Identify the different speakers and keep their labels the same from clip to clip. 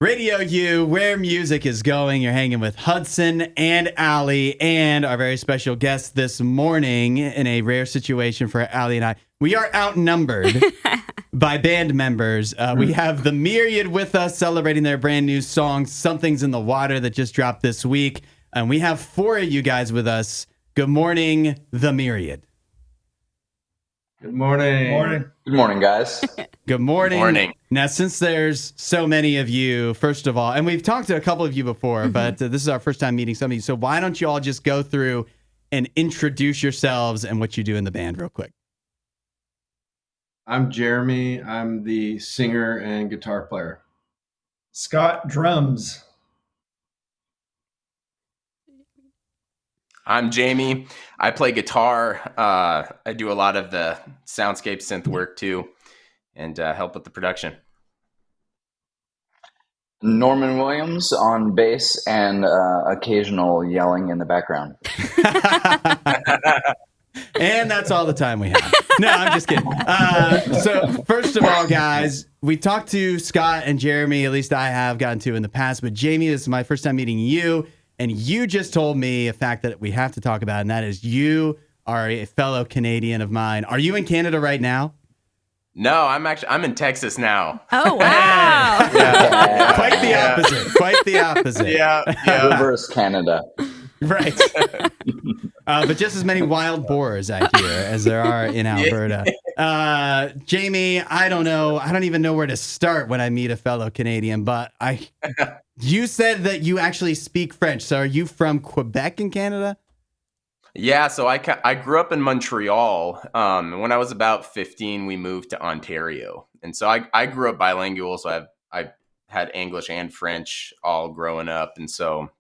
Speaker 1: Radio U, where music is going. You're hanging with Hudson and Aly and our very special guest this morning in a rare situation for Aly and I. We are outnumbered by band members. We have the Myriad with us celebrating their brand new song, Something's in the Water, that just dropped this week. And we have four of you guys with us. Good morning, the Myriad.
Speaker 2: Good morning.
Speaker 3: Good morning, guys.
Speaker 1: Good morning.
Speaker 3: Good morning.
Speaker 1: Now, since there's so many of you, first of all, and we've talked to a couple of you before, but this is our first time meeting some of you. So why don't you all just go through and introduce yourselves and what you do in the band real quick?
Speaker 2: I'm Jeremy. I'm the singer and guitar player.
Speaker 4: Scott, drums.
Speaker 3: I'm Jamie. I play guitar. I do a lot of the soundscape synth work too, and help with the production.
Speaker 5: Norman Williams on bass and occasional yelling in the background.
Speaker 1: And that's all the time we have. No, I'm just kidding. So first of all, guys, we talked to Scott and Jeremy, at least I have gotten to in the past, but Jamie, this is my first time meeting you. And you just told me a fact that we have to talk about, and that is you are a fellow Canadian of mine. Are you in Canada right now?
Speaker 3: No, I'm in Texas now.
Speaker 6: Oh, wow.
Speaker 3: Yeah.
Speaker 1: Quite the opposite. Quite the opposite.
Speaker 3: Yeah.
Speaker 5: Reverse Canada.
Speaker 1: Right. But just as many wild boars, I hear, as there are in Alberta. Jamie, I don't know. I don't even know where to start when I meet a fellow Canadian, but you said that you actually speak French. So are you from Quebec in Canada?
Speaker 3: Yeah, so I grew up in Montreal. When I was about 15, we moved to Ontario. And so I grew up bilingual, so I had English and French all growing up. And so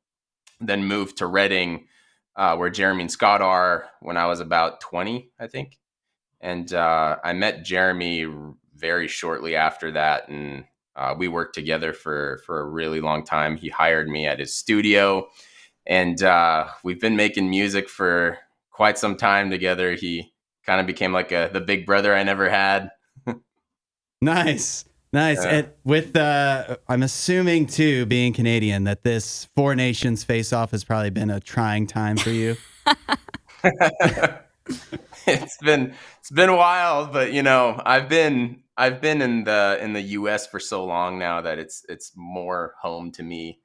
Speaker 3: then moved to Reading, where Jeremy and Scott are, when I was about 20, I think. And I met Jeremy very shortly after that, and we worked together for a really long time. He hired me at his studio, and we've been making music for quite some time together. He kind of became like the big brother I never had.
Speaker 1: Nice. And with I'm assuming too, being Canadian, that this Four Nations face-off has probably been a trying time for you.
Speaker 3: It's been wild, but you know, I've been in the US for so long now that it's more home to me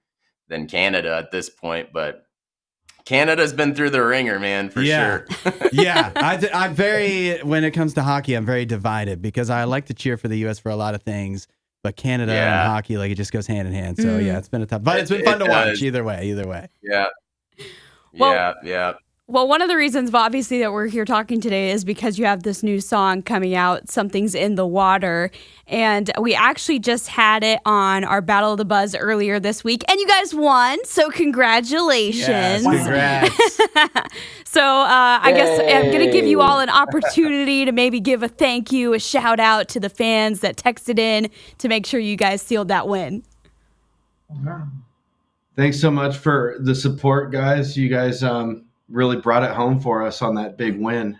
Speaker 3: than Canada at this point. But Canada's been through the ringer, man, for sure.
Speaker 1: Yeah, I'm very, when it comes to hockey, I'm very divided because I like to cheer for the US for a lot of things, but Canada and hockey, like, it just goes hand in hand. So yeah, it's been a tough, but it's been fun to watch either way.
Speaker 3: Yeah. Yeah.
Speaker 6: Well, one of the reasons, obviously, that we're here talking today is because you have this new song coming out, Something's in the Water. And we actually just had it on our Battle of the Buzz earlier this week. And you guys won, so congratulations.
Speaker 1: Yes, congrats.
Speaker 6: So I guess I'm going to give you all an opportunity to maybe give a thank you, a shout out to the fans that texted in to make sure you guys sealed that win.
Speaker 2: Thanks so much for the support, guys. You guys really brought it home for us on that big win.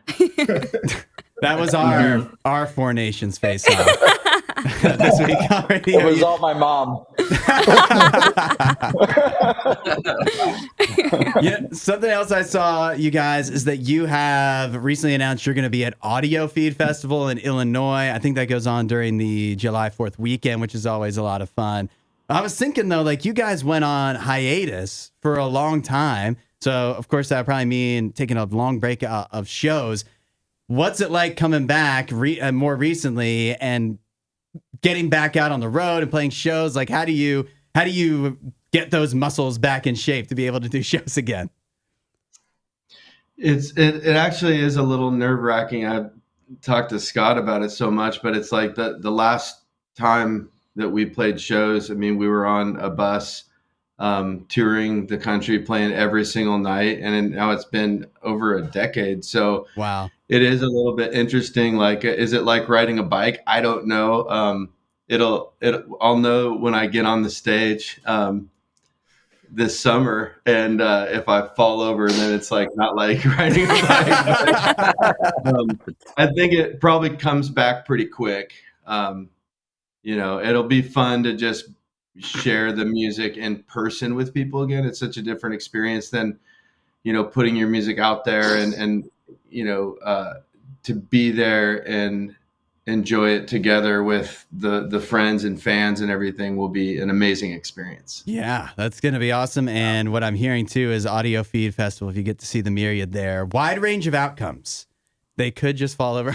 Speaker 1: That was our Four Nations face-off this week already.
Speaker 5: It was all my mom.
Speaker 1: Yeah, something else I saw, you guys, is that you have recently announced you're going to be at AudioFeed Festival in Illinois. I think that goes on during the July 4th weekend, which is always a lot of fun. I was thinking, though, like, you guys went on hiatus for a long time. So, of course, that would probably mean taking a long break of shows. What's it like coming back more recently and getting back out on the road and playing shows? Like, how do you get those muscles back in shape to be able to do shows again?
Speaker 2: It actually is a little nerve-wracking. I've talked to Scott about it so much, but it's like the last time that we played shows, I mean, we were on a bus touring the country, playing every single night, and now it's been over a decade. So
Speaker 1: wow,
Speaker 2: it is a little bit interesting. Like, is it like riding a bike? I don't know. I'll know when I get on the stage this summer, and if I fall over, then it's like not like riding a bike. I think it probably comes back pretty quick. It'll be fun to just share the music in person with people again. It's such a different experience than, putting your music out there and to be there and enjoy it together with the friends and fans and everything will be an amazing experience.
Speaker 1: Yeah, that's going to be awesome. And what I'm hearing too is AudioFeed Festival. If you get to see the Myriad there, wide range of outcomes. They could just fall over.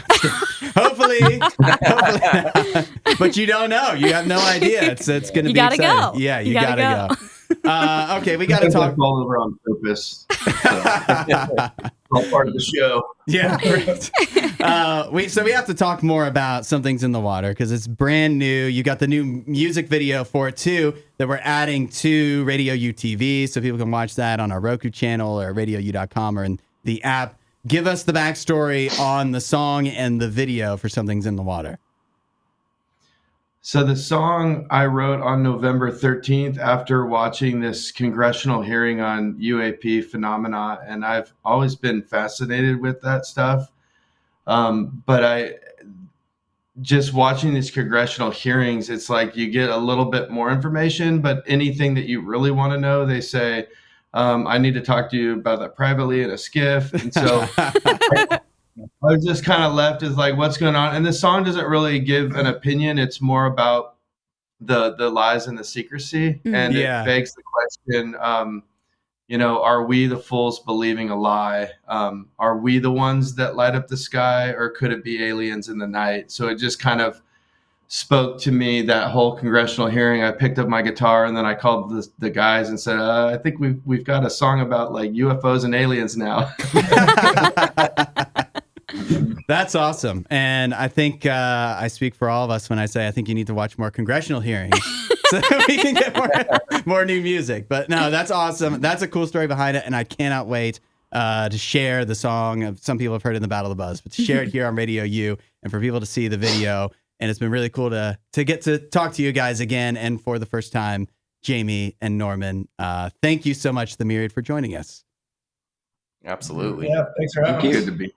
Speaker 1: Hopefully not. But you don't know. You have no idea. It's going to be
Speaker 6: gotta
Speaker 1: exciting.
Speaker 6: go.
Speaker 1: Yeah, you gotta go. Okay, we got to talk.
Speaker 2: All over on purpose. All part of the show.
Speaker 1: Yeah, right. So we have to talk more about Something's in the Water because it's brand new. You got the new music video for it too that we're adding to RadioU TV, so people can watch that on our Roku channel or RadioU.com or in the app. Give us the backstory on the song and the video for Something's in the Water.
Speaker 2: So the song I wrote on November 13th after watching this congressional hearing on UAP phenomena, and I've always been fascinated with that stuff. But I just watching these congressional hearings, it's like you get a little bit more information, but anything that you really want to know, they say, I need to talk to you about that privately in a skiff. And so I was just kind of left as like, what's going on? And the song doesn't really give an opinion. It's more about the lies and the secrecy. And it begs the question, are we the fools believing a lie? Are we the ones that light up the sky, or could it be aliens in the night? So it just kind of spoke to me, that whole congressional hearing. I picked up my guitar and then I called the guys and said, I think we've got a song about like UFOs and aliens now.
Speaker 1: That's awesome. And I think I speak for all of us when I say I think you need to watch more congressional hearings so that we can get more new music. But no, that's awesome. That's a cool story behind it. And I cannot wait to share the song. Some people have heard it in the Battle of the Buzz, but to share it here on Radio U and for people to see the video. And it's been really cool to get to talk to you guys again. And for the first time, Jamie and Norman, thank you so much, The Myriad, for joining us.
Speaker 3: Absolutely.
Speaker 4: Yeah, thanks for having us.
Speaker 2: Good to be.